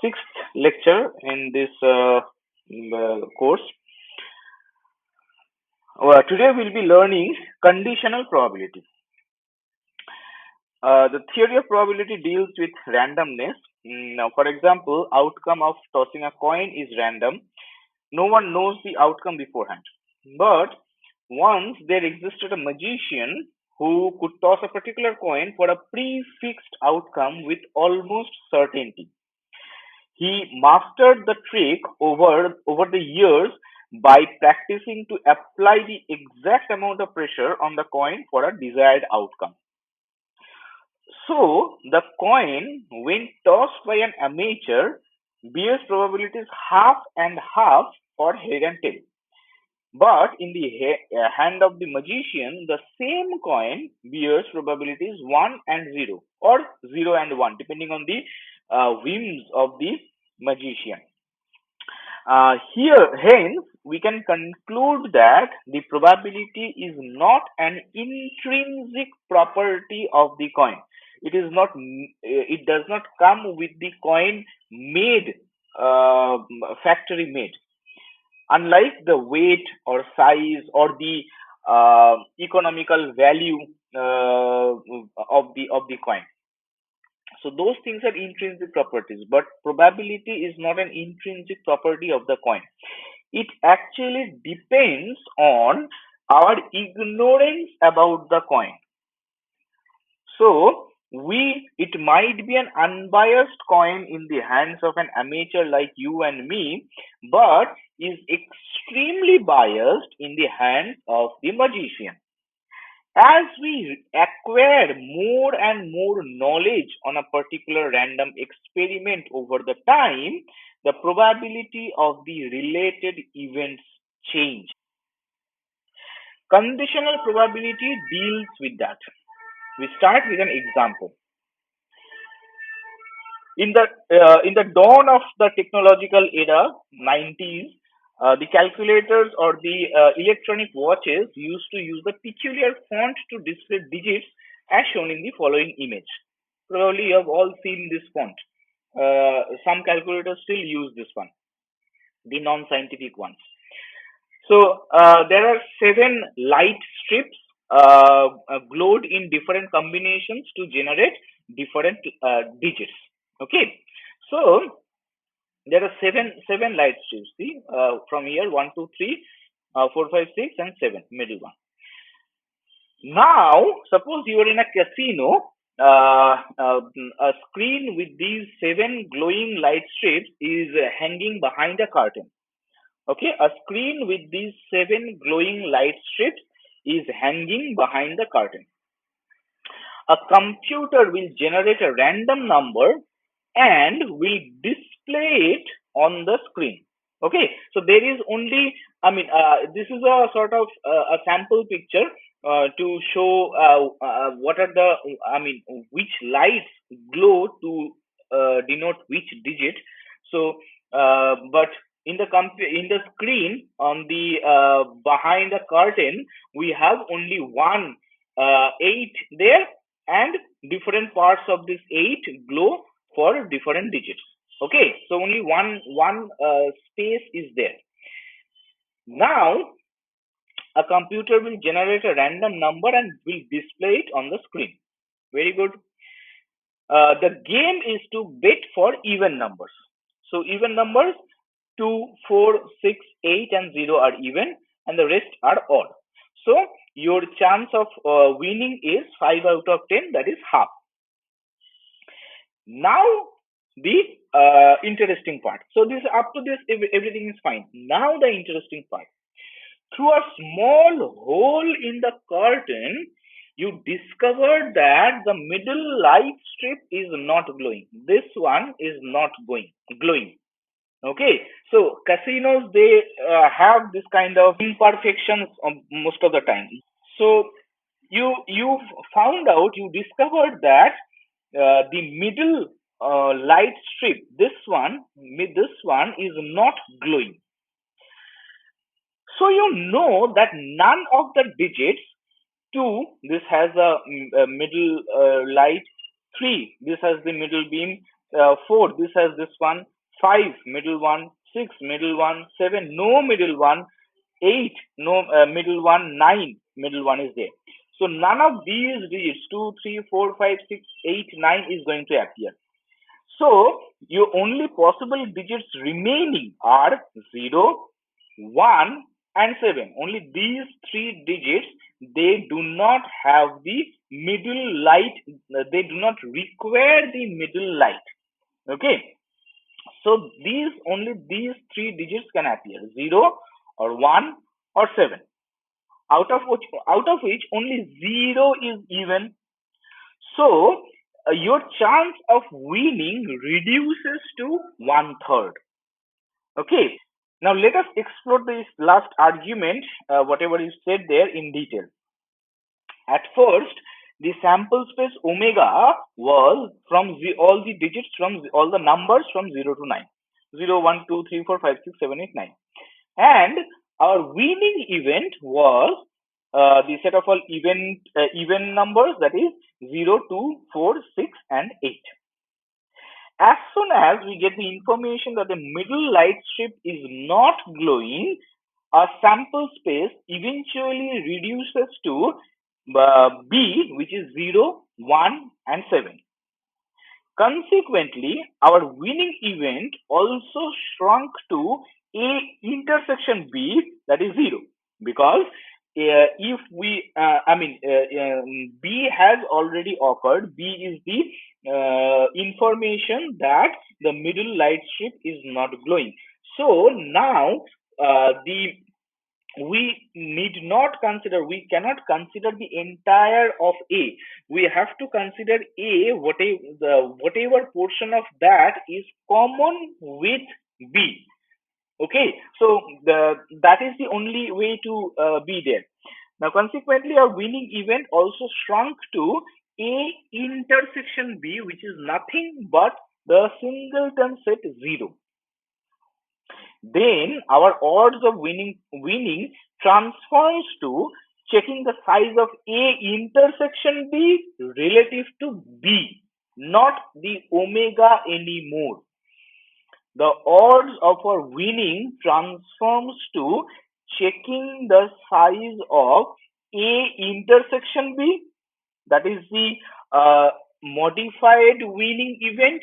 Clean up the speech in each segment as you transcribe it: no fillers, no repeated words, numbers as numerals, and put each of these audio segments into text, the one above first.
sixth lecture in this course. Today we'll be learning conditional probability. The theory of probability deals with randomness. Now, for example, outcome of tossing a coin is random. No one knows the outcome beforehand. But once there existed a magician who could toss a particular coin for a prefixed outcome with almost certainty. He mastered the trick over the years by practicing to apply the exact amount of pressure on the coin for a desired outcome. So the coin, when tossed by an amateur, bears probabilities half and half for head and tail. But in the hand of the magician, the same coin bears probabilities 1 and 0 or 0 and 1, depending on the whims of the magician. Hence, we can conclude that the probability is not an intrinsic property of the coin. It is not. It does not come with the coin made, factory made. Unlike the weight or size or the economical value of the coin. So those things are intrinsic properties, but probability is not an intrinsic property of the coin. It actually depends on our ignorance about the coin. So it might be an unbiased coin in the hands of an amateur like you and me, but is extremely biased in the hands of the magician. As we acquire more and more knowledge on a particular random experiment over the time, the probability of the related events change. Conditional probability deals with that. We start with an example. In the dawn of the technological era, 90s, the calculators or the electronic watches used to use the peculiar font to display digits as shown in the following image. Probably you have all seen this font. Some calculators still use this one, the non-scientific ones. So there are 7 light strips glowed in different combinations to generate different digits. Okay, so there are seven light strips. See, from here 1, 2, 3, 4, 5, 6, and 7, middle one. Now, suppose you are in a casino. A screen with these 7 glowing light strips is hanging behind a curtain. Okay, a screen with these 7 glowing light strips is hanging behind the curtain. A computer will generate a random number and will display it on the screen. Okay, so there is only, this is a sort of a sample picture to show what are the, which lights glow to denote which digit. So, but in the screen on the behind the curtain, we have only one 8 there, and different parts of this 8 glow for different digits. Okay, so only one space is there. Now a computer will generate a random number and will display it on the screen. Very good. The game is to bet for even numbers. So even numbers 2, 4, 6, 8, and 0 are even, and the rest are odd. So your chance of winning is 5 out of 10, that is half. Now the interesting part. So this up to this everything is fine. Now the interesting part. Through a small hole in the curtain, you discovered that the middle light strip is not glowing. This one is not glowing. Okay, so casinos, they have this kind of imperfections most of the time. So you found out, you discovered that the middle light strip, this one is not glowing. So you know that none of the digits, 2, this has a middle light, 3, this has the middle beam, 4, this has this one. 5, middle one. 6, middle one. 7, no middle one. 8, no middle one. 9, middle one is there. So none of these digits, 2, 3, 4, 5, 6, 8, 9 is going to appear. So your only possible digits remaining are 0, 1 and 7. Only these three digits, they do not have the middle light, they do not require the middle light. Okay. So only these three digits can appear, 0 or 1 or 7. Out of which only 0 is even. So your chance of winning reduces to 1/3. Okay. Now let us explore this last argument, whatever is said there in detail. At first, the sample space omega was from all the digits from all the numbers from 0 to 9. 0, 1, 2, 3, 4, 5, 6, 7, 8, 9. And our winning event was the set of all even numbers, that is 0, 2, 4, 6 and 8. As soon as we get the information that the middle light strip is not glowing, our sample space eventually reduces to B, which is 0, 1 and 7. Consequently, our winning event also shrunk to A intersection B, that is 0, because if we, B has already occurred. B is the information that the middle light strip is not glowing. So now the we need not consider, we cannot consider the entire of A. We have to consider A, whatever portion of that is common with B. Okay, so that is the only way to be there. Now consequently, our winning event also shrunk to A intersection B, which is nothing but the singleton set 0. Then our odds of winning transforms to checking the size of A intersection B relative to B, not the omega anymore. The odds of our winning transforms to checking the size of A intersection B, that is the modified winning event,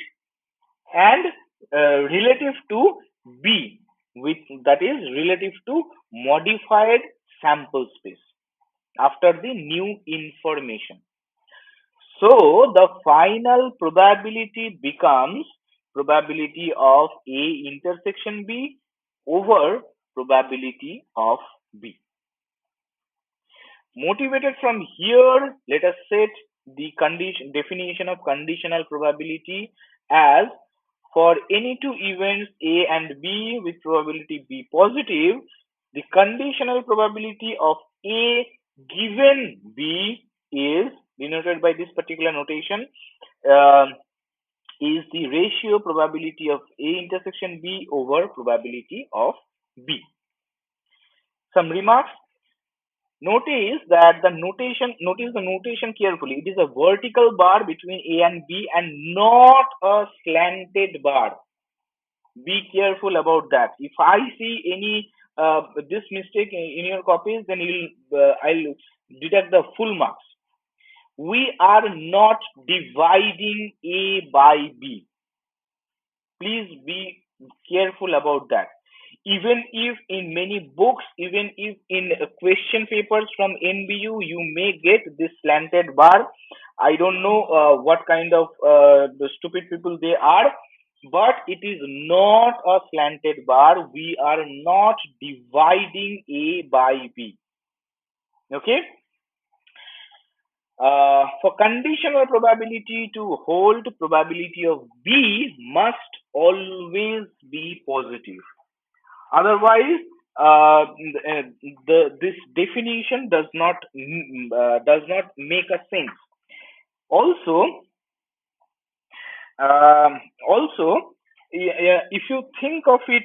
and relative to B, which that is relative to modified sample space after the new information. So the final probability becomes probability of A intersection B over probability of B. Motivated from here, let us set the definition of conditional probability as for any two events A and B with probability B positive, the conditional probability of A given B is denoted by this particular notation, is the ratio probability of A intersection B over probability of B. Some remarks. Notice the notation carefully. It is a vertical bar between A and B and not a slanted bar. Be careful about that. If I see any this mistake in your copies, then I'll deduct the full marks. We are not dividing A by B. Please be careful about that. Even if in many books, even if in question papers from NBU, you may get this slanted bar. I don't know what kind of the stupid people they are, but it is not a slanted bar. We are not dividing A by B. Okay. For conditional probability to hold, probability of B must always be positive. Otherwise, this definition does not make a sense. Also, if you think of it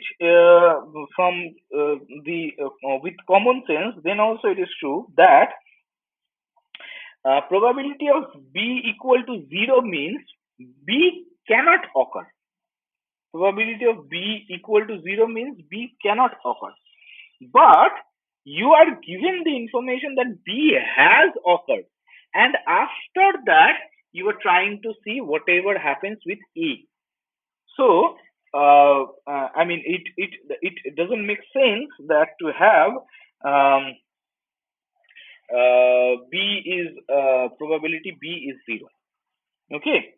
from with common sense, then also it is true that probability of B equal to 0 means B cannot occur. Probability of B equal to 0 means B cannot occur. But you are given the information that B has occurred, and after that you are trying to see whatever happens with A. So I mean it doesn't make sense that to have um, B is probability B is 0. Okay.